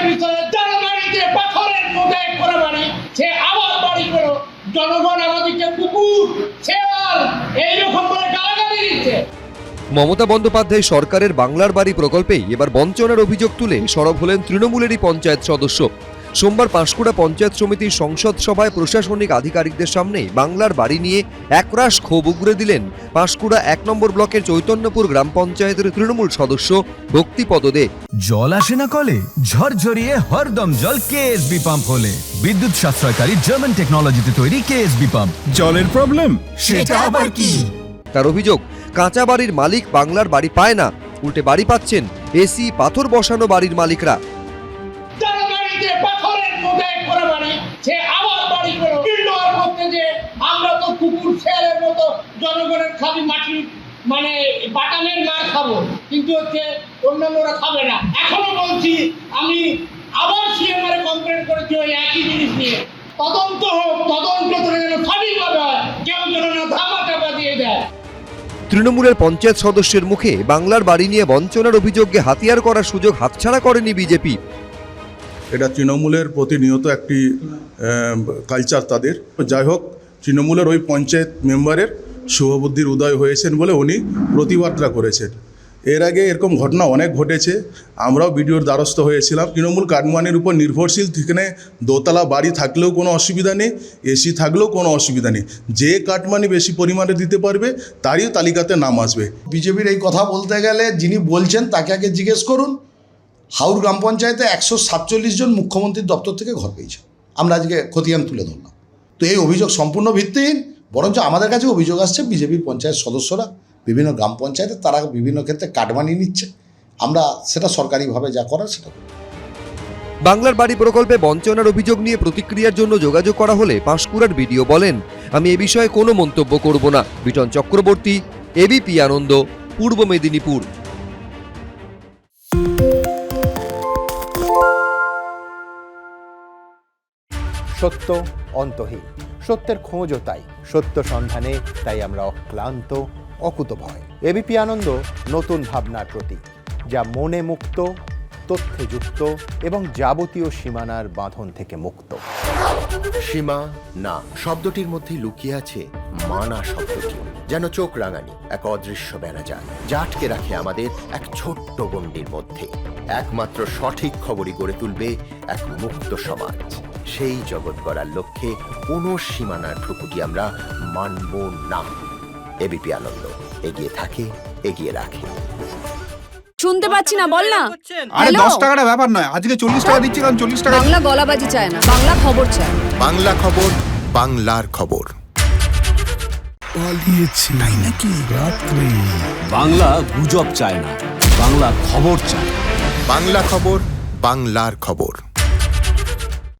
ভিতরে যার বাড়িতে পাথরের মোজাইক করা বাড়ি সে আবার বাড়ি করো, জনগণ আমাদেরকে কুকুর শেয়াল এইরকম করে গালাগালি দিচ্ছে। মমতা বন্দ্যোপাধ্যায় সরকারের বাংলার বাড়ি প্রকল্পেই এবার বঞ্চনার অভিযোগ তুলে সরব হলেন তৃণমূলেরই পঞ্চায়েত সদস্য। সোমবার পাঁশকুড়া পঞ্চায়েত সমিতির সংসদ সভায় প্রশাসনিক আধিকারিকদের সামনে বাংলার বাড়ি নিয়ে একরাশ ক্ষোভ উগরে দিলেন পাঁশকুড়া 1 নম্বর ব্লকের চৈতন্যপুর গ্রাম পঞ্চায়েতের তৃণমূল সদস্য ভক্তিপদ দে। জল আসে না কলে, ঝরঝরিয়ে হরদম জল কেএসবি পাম্প হলে। বিদ্যুৎ সাশ্রয়কারী জার্মান টেকনোলজিতে তৈরি কেএসবি পাম্প। জলের প্রবলেম সেটা আবার কি? তার অভিযোগ, কাঁচা বাড়ির মালিক বাংলার বাড়ি পায় না, উল্টে বাড়ি পাচ্ছেন এসি পাথর বসানো বাড়ির মালিকরা। যার বাড়িতে পাথরের মোজাইক করা বাড়ি সে আবার বাড়ি করো, বিল্ডার করতে যে আমরা তো কুকুর শেয়ালের মতো জনগণের খালি মাটি মানে বাটামের মার খাবো, কিন্তু হচ্ছে অন্যান্যরা খাবে না। এখনো বলছি, আমি আবার সিএমআর কমপ্লেন করেছি ওই একই জিনিস নিয়ে। তদন্ত হোক, তদন্ত করে যেন সঠিকভাবে হয়, কেউ যেন না ধামা চাপা দিয়ে দেয়। তৃণমূলের পঞ্চায়েত সদস্যের মুখে বাংলার বাড়ি নিয়ে বঞ্চনার অভিযোগকে হাতিয়ার করার সুযোগ হাতছাড়া করেনি বিজেপি। এটা তৃণমূলের প্রতিনিয়ত একটি কালচার তাদের। যাই হোক, তৃণমূলের ওই পঞ্চায়েত মেম্বারের শুভবুদ্ধির উদয় হয়েছেন বলে উনি প্রতিবাদটা করেছেন। এর আগে এরকম ঘটনা অনেক ঘটেছে, আমরাও ভিডিওর দ্বারস্থ হয়েছিলাম। তৃণমূল কাটমানির উপর নির্ভরশীল, সেখানে দোতলা বাড়ি থাকলেও কোনো অসুবিধা নেই, এসি থাকলেও কোনো অসুবিধা নেই। যে কাটমানি বেশি পরিমাণে দিতে পারবে তারই তালিকাতে নাম আসবে। বিজেপির এই কথা বলতে গেলে যিনি বলছেন তাকে আগে জিজ্ঞেস করুন। হাওড় গ্রাম পঞ্চায়েতে 147 জন মুখ্যমন্ত্রীর দপ্তর থেকে ঘর পেয়েছে। আমরা আজকে খতিয়ান তুলে ধরলাম। তো এই অভিযোগ সম্পূর্ণ ভিত্তিহীন। বরঞ্চ আমাদের কাছে অভিযোগ আসছে বিজেপির পঞ্চায়েত সদস্যরা বিভিন্ন গ্রাম পঞ্চায়েতে তারা বিভিন্ন ক্ষেত্রে কাটমানি নিচ্ছে। আমরা সেটা সরকারিভাবে যা করার সেটা। বাংলার বাড়ি প্রকল্পে বঞ্চনার অভিযোগ নিয়ে প্রতিক্রিয়ার জন্য যোগাযোগ করা হলে পাঁশকুড়ার বিডিও বলেন, আমি এ বিষয়ে কোনো মন্তব্য করব না। বিটন চক্রবর্তী, এবিপি আনন্দ, পূর্ব মেদিনীপুর। সত্য অন্তহীন, সত্যের খোঁজও তাই, সত্য সন্ধানে তাই আমরা অক্লান্ত অকুতভয়। এবিপি আনন্দ নতুন ভাবনার প্রতীক, যা মনে মুক্ত, তথ্যে যুক্ত এবং যাবতীয় সীমানার বাঁধন থেকে মুক্ত। সীমা না শব্দটির মধ্যে লুকিয়ে আছে মানা শব্দটি, যেন চোখ রাঙানি এক অদৃশ্য বেড়াজাল, যা আটকে রাখে আমাদের এক ছোট্ট গণ্ডির মধ্যে। একমাত্র সঠিক খবরই গড়ে তুলবে এক মুক্ত সমাজ। সেই জগৎ গড়ার লক্ষ্যে কোনো সীমানার ঠুকুটি আমরা মানব না। এবিপি আনন্দ এগিয়ে থাকে, এগিয়ে রাখে। শুনতে পাচ্ছি না, বল না। আরে 10 টাকাটা ব্যাপার নয়, আজকে 40 টাকা দিচ্ছি, কারণ 40 টাকা। বাংলা গলাবাজি চায় না, বাংলা খবর চায়। বাংলা খবর, বাংলার খবর। পালিয়েছে নাকি রাত্রে? বাংলা গুজব চায় না, বাংলা খবর চায়। বাংলা খবর, বাংলার খবর।